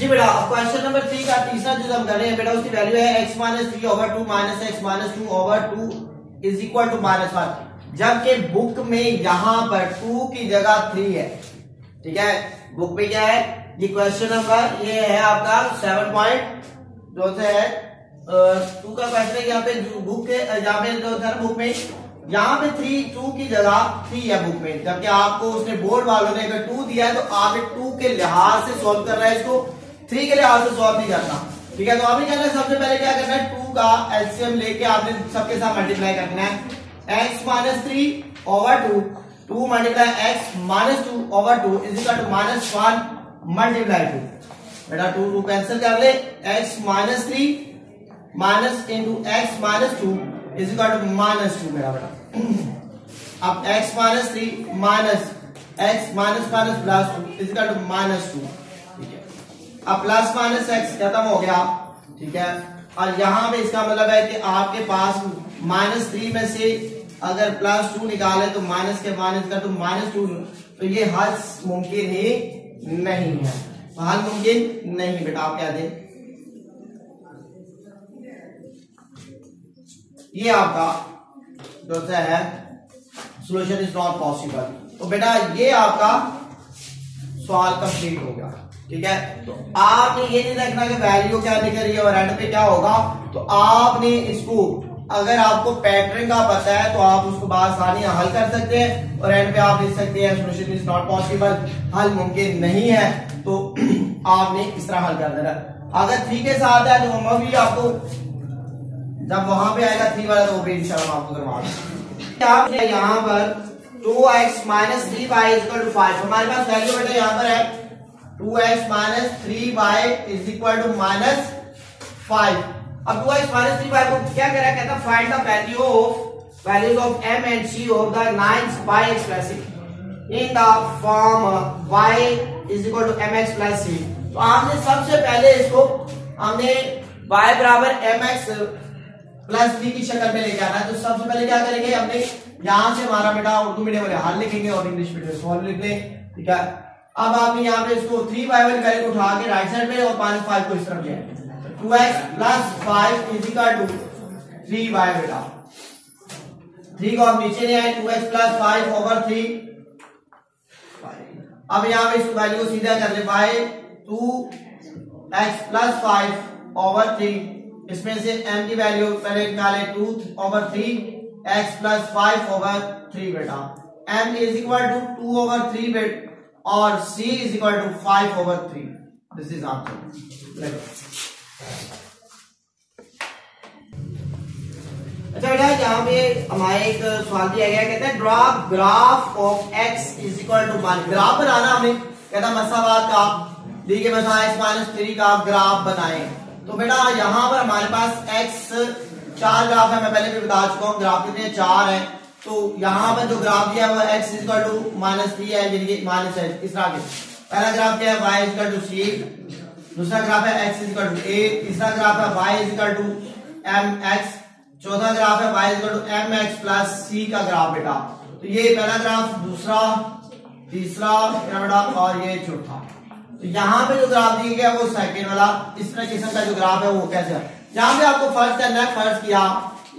जी बेटा, question number 3 का तीसरा जो हम कर रहे हैं बेटा, उसकी वैल्यू है x minus 3/2 minus x minus 2/2 is equal to -1। जबकि बुक में यहां पर 2 की जगह 3 है। ठीक है, बुक में क्या है, ये क्वेश्चन नंबर ये है आपका 7 पॉइंट जो है 2 का क्वेश्चन है। यहाँ पे बुक के यहाँ पे जो था बुक में यहाँ पे 2 की जगह 3 है बुक में, जबकि आपको उसने बोर्ड वालों ने अगर 2 दिया है तो आपने 2 के लिहाज से सॉल्व कर रहा है, इसको 3 के लिहाज से सॉल्व नहीं करना। ठीक है, तो आपने क्या करना है, सबसे पहले क्या करना है, 2 का एलसीएम लेके आपने सबके साथ मल्टीप्लाई करना है। x minus 3/2 2 multiply x minus 2/2 is equal to -1 multiply 2। बेटा 2 कैंसिल कर ले, x minus 3 minus into x minus 2 is equal to -2 मेरा बेटा। अब x minus 3 minus x minus minus plus 2 is equal to -2। ठीक है, अब प्लस माइनस x खत्म हो गया। ठीक है, और यहां पे इसका मतलब है कि आपके पास -3 में से अगर +2 निकाले तो माइनस के माइनस का तो -2, तो ये हल मुमकिन ही नहीं है। तो हल मुमकिन नहीं बेटा, आप क्या दें, ये आपका जो है सोल्यूशन इज नॉट पॉसिबल। तो बेटा ये आपका सवाल कंप्लीट हो गया। ठीक है, तो आपने ये नहीं देखना कि वैल्यू क्या निकल रही है और एंड पे क्या होगा। तो आपने इसको, अगर आपको पैटर्न का पता है तो आप उसको आसानी हल कर सकते हैं और एंड पे आप लिख सकते हैं सोल्यूशन इज नॉट पॉसिबल, हल मुमकिन नहीं है। तो आपने इस तरह हल कर देना। अगर 3 के साथ है तो हम भी आपको जब वहां पे आएगा 3 वाला तो वो भी इंशाल्लाह आपको करवा देंगे। यहाँ पर 2x minus 3y equal to 5, हमारे पास वैल्यू बेटा यहाँ पर है 2x minus 3y is equal to -5। अब 2x माइनस 3y को क्या करा, कहता find the values of m and c of the 9 y expressive in the form y is equal to mx plus c। तो आपने सबसे पहले इसको हमने y बराबर mx प्लस b की शक्ल में लेके आना है। तो सबसे पहले क्या करेंगे, हमने यहां से हमारा बेटा उर्दू मीडियम वाले हल लिखेंगे और इंग्लिश मीडियम सॉल्व लिख लें। ठीक है, अब आपने यहाँ पे इसको 3y वैल्यू उठा के राइट साइड में और -5 को इस तरफ ले आए। 2x plus 5 is equal to 3y बेटा। 3 को हम नीचे ले आए, 2x प्लस 5/3। अब यहाँ पे इस वैल्यू को सीधा कर ले, y 2x प्लस 5/3, इसमें से m की वैल्यू पहले निकाले 2/3 x प्लस 5/3 बेटा। m इज इक्वल टू 2/3 बेटा और c is equal to 5/3। This is answer. अच्छा बेटा, यहाँ पे हमारे एक सवाल दिया गया, कहता है draw graph of x is equal to 1। Graph बनाना हमें कहता मसावात का दी के मसा x माइनस 3 का ग्राफ बनाए। तो बेटा यहाँ पर हमारे पास x 4 ग्राफ है, मैं पहले भी बता चुका हूँ ग्राफ कितने 4 है। तो यहाँ पर जो ग्राफ दिया हुआ x इज इक्वल टू -3 है, यानी माइनस है इस तरह के। पहला ग्राफ क्या है, y is equal to c, दूसरा ग्राफ है x is equal to a, तीसरा ग्राफ है y is equal to mx, चौथा ग्राफ है y is equal to mx plus c का ग्राफ बेटा। तो ये पहला ग्राफ, दूसरा, तीसरा बेटा और ये चौथा। तो यहाँ पे जो ग्राफ दिया गया वो सेकंड वाला, इस तरह किस्म का जो ग्राफ है वो कैसे है। यहाँ पे आपको फर्ज करना है, फर्ज किया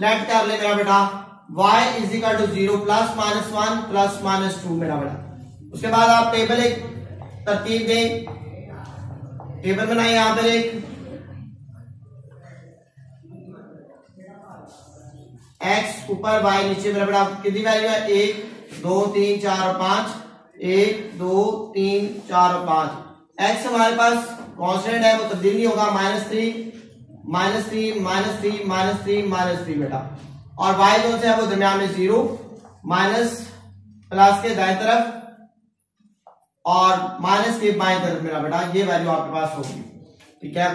लेट कर ले मेरा बेटा y is equal to 0 plus -1 plus -2 मेरा बेटा। उसके बाद आप टेबल एक तरतीब दें, टेबल बनाए यहाँ पर एक x ऊपर y नीचे मेरा बेटा। कितनी वैल्यू है, 1 2 3 4 और 5, 1 2 3 4 और 5। x हमारे पास कांस्टेंट है, वो तब्दील नहीं होगा, -3 बेटा। और y जो है वो दरमियान में 0 माइनस प्लस के दाएं तरफ और माइनस के बाएं तरफ मेरा बेटा, ये वैल्यू आपके पास होगी। ठीक है,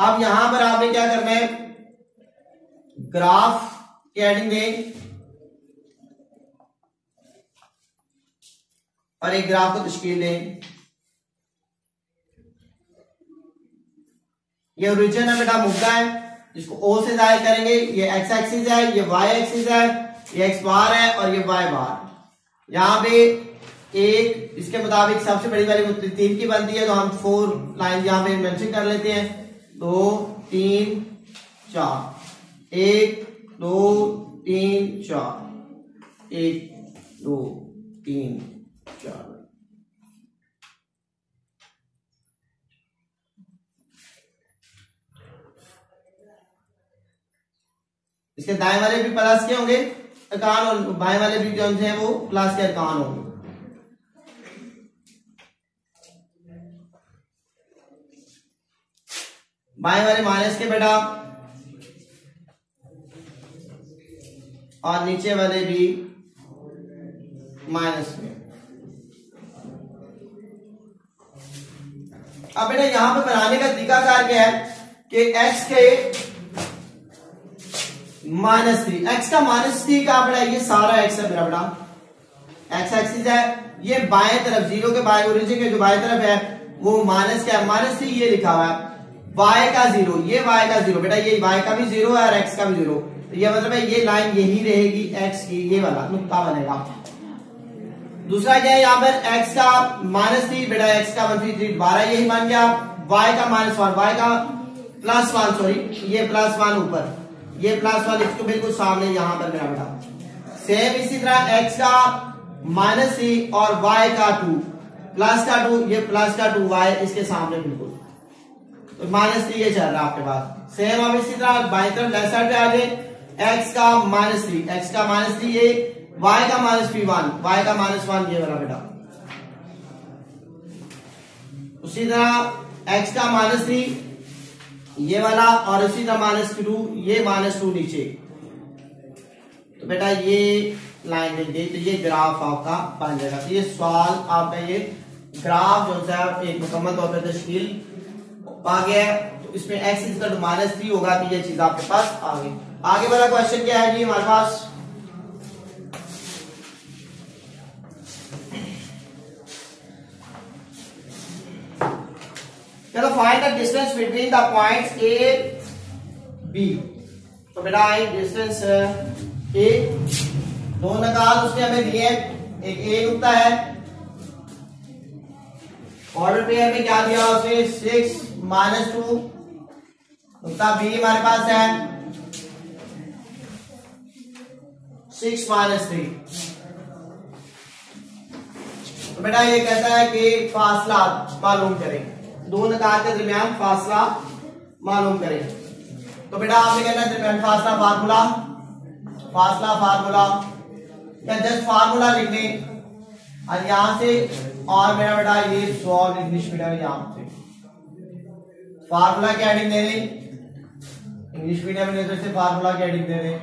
अब यहां पर आपने क्या करना है, ग्राफ की हेडिंग दें और एक ग्राफ को तश्कील दें। ये ओरिजिन है बेटा, मुद्दा है जिसको ओ से जाहिर करेंगे। ये एक्स एक्सिस है, ये वाई एक्सिस है, ये एक्स बार है और ये वाई बार। यहाँ पे एक इसके मुताबिक सबसे बड़ी वैल्यू 3 की बनती है, तो हम 4 लाइन यहां पे मेंशन कर लेते हैं। 2 3 4 1 2 3 4 1 2 3 4। इसके दाएं वाले भी प्लस के होंगे अरकान और बाएं वाले भी जो हैं वो प्लस के अरकान होंगे। बाएं वाले माइनस के बेटा और नीचे वाले भी माइनस में। अब बेटा यहां पे बनाने का तरीकाकार क्या है कि x के -3, x का -3 का बेटा ये सारा x है मेरा बेटा, x एक्सिस है, ये बाएं तरफ 0 के बाएं ओरिजिन के जो बाएं तरफ है वो माइनस क्या है, -3 ये लिखा हुआ है। y का 0, ये y का 0 बेटा, ये y का भी 0 है और x का भी 0, तो ये मतलब है ये लाइन यही रहेगी x की, ये वाला नुक्ता बनेगा। दूसरा क्या है यहाँ पर x का -3 बेटा, x का 1 12 यही मान गया। y का -1, y का +1 सॉरी, ये +1 ऊपर, ये +1 इसको बिल्कुल सामने यहां पर मेरा बेटा। सेम इसी तरह x का -3 और y का 2 प्लस का 2, ये प्लस का 2 y इसके सामने बिल्कुल, तो -3 ये चल रहा है आपके पास। सेम अब इसी तरह बाएं तरफ लेफ्ट साइड पे आ गए, x का -3, x का -3 ये, y का -1, y का -1 ये वाला बेटा। उसी तरह x का -3 ये वाला और इसी तरह -2 ये -2 नीचे, तो बेटा ये लाइन मिल गई, तो ये ग्राफ आपका बन जाएगा। तो ये सवाल आपका ये ग्राफ जो है एक मुकम्मल तौर पर तश्कील आ गया है। तो इसमें x इक्वल टू -3 होगा, तो ये चीज आपके पास आ गई। आगे वाला क्वेश्चन क्या है जी हमारे पास, चलो find the distance between the points A B। तो बेटा डिस्टेंस A, दो निकाल उसने हमें दिए, एक A नुक्ता है, ऑर्डर पेयर में क्या दिया उसने 6 -2, नुक्ता B हमारे पास है 6 -3। तो बेटा ये कहता है कि फासला मालूम करें, दो निकाल के दरमियान फासला मालूम करें। तो बेटा आपने कहना है दरमियान फासला फार्मूला या जस्ट फार्मूला लिख लें और यहां से, और मेरा बेटा ये सॉल्व इंग्लिश मीडियम यहां से फार्मूला की हेडिंग दे दें, इंग्लिश मीडियम में तो इसे फार्मूला की हेडिंग दे दें।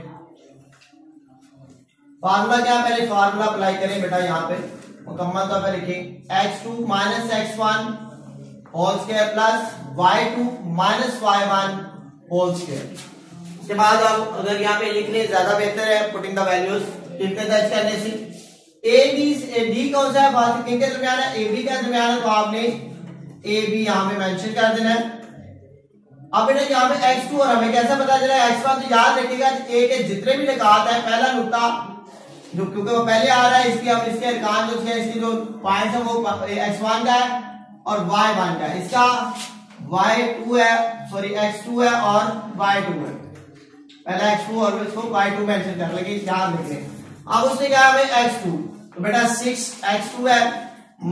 फार्मूला क्या, पहले फार्मूला अप्लाई करें बेटा, यहां पे मुकम्मल तौर पर लिखें x2 - x1 whole square plus y2 - y1 whole square. उसके बाद आप अगर यहाँ पे लिख लें ज्यादा बेहतर है, पुटिंग द वैल्यूज कितने दर्ज करने से। डी कौन सा है, किनके दरमियान है, AB के दरमियान है, तो आपने AB यहाँ पे मेंशन कर देना है। अब बेटा यहाँ पे x2 और हमें कैसा पता चला x1, तो याद रखिएगा A के जितने भी निकात है पहला नुक्ता जो क्योंकि वो पहले आ रहा है, इसकी हम इसके अरकान जो है, इसकी जो पॉइंट है वो x1 का है और y1 का है, इसका y2 है, सॉरी x2 है और y2 है, पहला x2 और इसको y2 मेंशन कर लेंगे, ध्यान रखें। अब उसने क्या है x2, तो बेटा 6 x2 है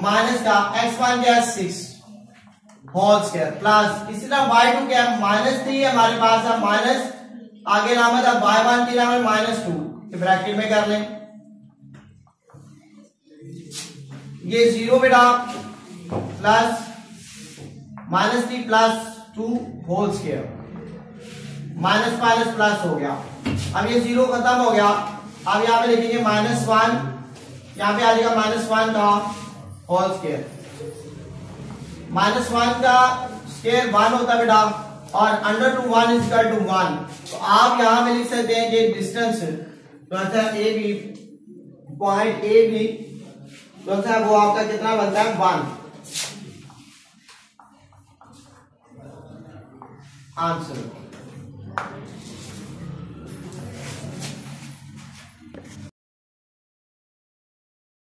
माइनस का x1 क्या है 6 होल स्क्वायर प्लस, इसी तरह y2 क्या है -3 है हमारे पास है, माइनस आगे नाम है y1 की नाम है -2, ब्रैकेट में कर लें, ये 0 बेटा plus -3 plus 2 whole square, minus minus plus हो गया। अब ये 0 खत्म हो गया, अब यहाँ पे लिखेंगे -1, यहाँ पे आ जाएगा -1 का होल स्क्वायर, -1 का स्क्वायर 1 होता है बेटा और √1 = 1। तो आप यहाँ पे लिख सकते हैं कि डिस्टेंस जो है A B, point A B जो है वो आपका कितना बनता है 1। आंसर